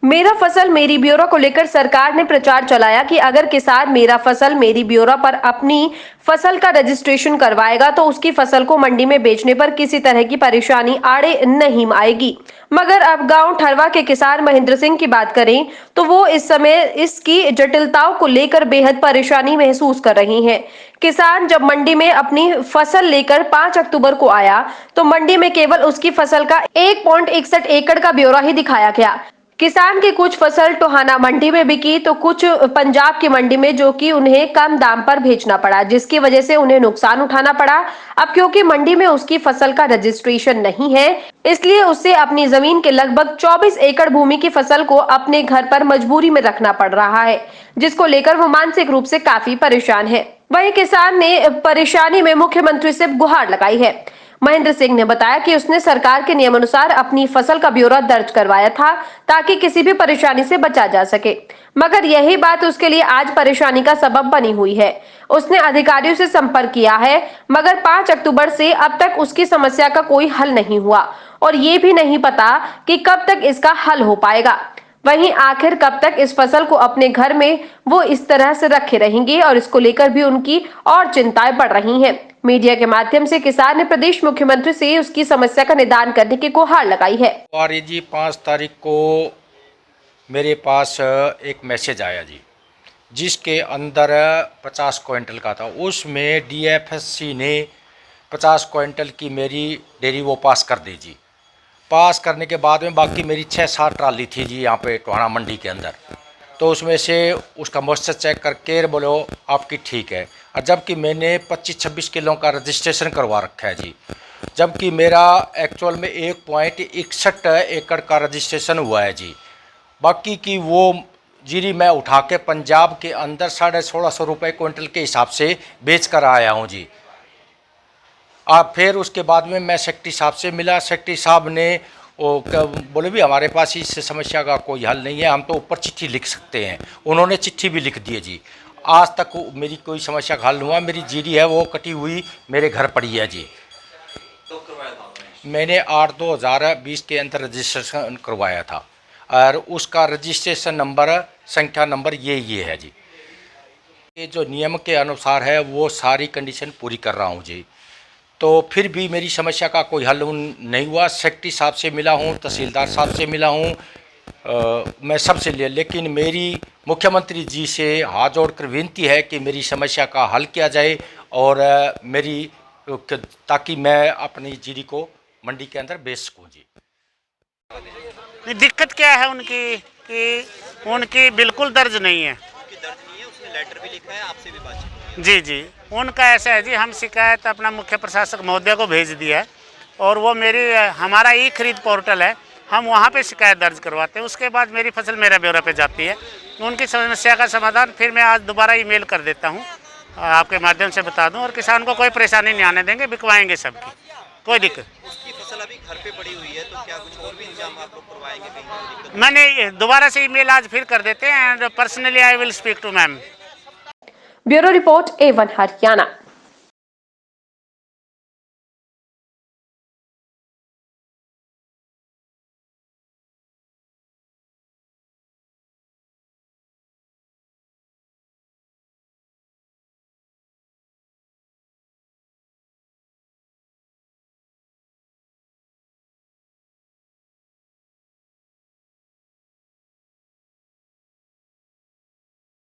मेरा फसल मेरी ब्योरा को लेकर सरकार ने प्रचार चलाया कि अगर किसान मेरा फसल मेरी ब्योरा पर अपनी फसल का रजिस्ट्रेशन करवाएगा तो उसकी फसल को मंडी में बेचने पर किसी तरह की परेशानी आड़े नहीं आएगी। मगर अब गांव ठरवा के किसान महेंद्र सिंह की बात करें तो वो इस समय इसकी जटिलताओं को लेकर बेहद परेशानी महसूस कर रही हैं। किसान जब मंडी में अपनी फसल लेकर 5 अक्टूबर को आया तो मंडी में केवल उसकी फसल का 1.61 एकड़ का ब्यौरा ही दिखाया गया। किसान की कुछ फसल टोहाना मंडी में बिकी तो कुछ पंजाब की मंडी में, जो कि उन्हें कम दाम पर बेचना पड़ा, जिसकी वजह से उन्हें नुकसान उठाना पड़ा। अब क्योंकि मंडी में उसकी फसल का रजिस्ट्रेशन नहीं है, इसलिए उसे अपनी जमीन के लगभग 24 एकड़ भूमि की फसल को अपने घर पर मजबूरी में रखना पड़ रहा है, जिसको लेकर वो मानसिक रूप से काफी परेशान है। वहीं किसान ने परेशानी में मुख्यमंत्री से गुहार लगाई है। महेंद्र सिंह ने बताया कि उसने सरकार के नियमानुसार अपनी फसल का ब्यौरा दर्ज करवाया था ताकि किसी भी परेशानी से बचा जा सके, मगर यही बात उसके लिए आज परेशानी का सबब बनी हुई है। उसने अधिकारियों से संपर्क किया है, मगर 5 अक्टूबर से अब तक उसकी समस्या का कोई हल नहीं हुआ और ये भी नहीं पता कि कब तक इसका हल हो पाएगा। वहीं आखिर कब तक इस फसल को अपने घर में वो इस तरह से रखे रहेंगे और इसको लेकर भी उनकी और चिंताएं बढ़ रही हैं। मीडिया के माध्यम से किसान ने प्रदेश मुख्यमंत्री से उसकी समस्या का निदान करने की गुहार लगाई है। और जी 5 तारीख को मेरे पास एक मैसेज आया जी, जिसके अंदर 50 क्विंटल का था। उसमें डीएफएससी ने 50 क्विंटल की मेरी डेयरी वो पास कर दी जी। पास करने के बाद में बाकी मेरी 6-7 ट्राली थी जी यहाँ पे टोहाना मंडी के अंदर, तो उसमें से उसका मॉइस्चर चेक करके बोलो आपकी ठीक है। और जबकि मैंने 25-26 किलो का रजिस्ट्रेशन करवा रखा है जी, जबकि मेरा एक्चुअल में 1.61 एकड़ का रजिस्ट्रेशन हुआ है जी। बाकी की वो जीरी मैं उठा के पंजाब के अंदर 1650 रुपये क्विंटल के हिसाब से बेच कर आया हूँ जी। और फिर उसके बाद में मैं सेक्रेटरी साहब से मिला। सेक्रेटरी साहब ने वो बोले भी हमारे पास इस समस्या का कोई हल नहीं है, हम तो ऊपर चिट्ठी लिख सकते हैं। उन्होंने चिट्ठी भी लिख दी है जी। आज तक मेरी कोई समस्या का हल नहीं हुआ। मेरी जीरी है वो कटी हुई मेरे घर पड़ी है जी। मैंने 8/2020 के अंदर रजिस्ट्रेशन करवाया था और उसका रजिस्ट्रेशन नंबर संख्या नंबर ये है जी। ये जो नियम के अनुसार है वो सारी कंडीशन पूरी कर रहा हूँ जी, तो फिर भी मेरी समस्या का कोई हल नहीं हुआ। सेक्रेटरी साहब से मिला हूँ, तहसीलदार साहब से मिला हूँ, मैं सबसे लेकिन मेरी मुख्यमंत्री जी से हाथ जोड़कर विनती है कि मेरी समस्या का हल किया जाए और मेरी ताकि मैं अपनी जीरी को मंडी के अंदर बेच सकूँ जी। दिक्कत क्या है उनकी कि उनकी बिल्कुल दर्ज नहीं है। उसने लेटर भी लिखा है, आपसे भी बातचीत जी जी, उनका ऐसा है जी, हम शिकायत अपना मुख्य प्रशासक महोदय को भेज दिया है और वो हमारा ई खरीद पोर्टल है, हम वहाँ पे शिकायत दर्ज करवाते हैं। उसके बाद मेरी फसल मेरा ब्यौरा पे जाती है। उनकी समस्या का समाधान फिर मैं आज दोबारा ईमेल कर देता हूँ, आपके माध्यम से बता दूँ, और किसान को कोई परेशानी नहीं आने देंगे, बिकवाएंगे सबकी, कोई दिक्कत। उसकी फसल अभी घर पे पड़ी हुई है, तो क्या कुछ और भी इंतजाम आप लोग करवाएंगे? कहीं मैंने दोबारा से ईमेल आज फिर कर देते हैं and personally I will speak to ma'am. Bureau report A1 Haryana.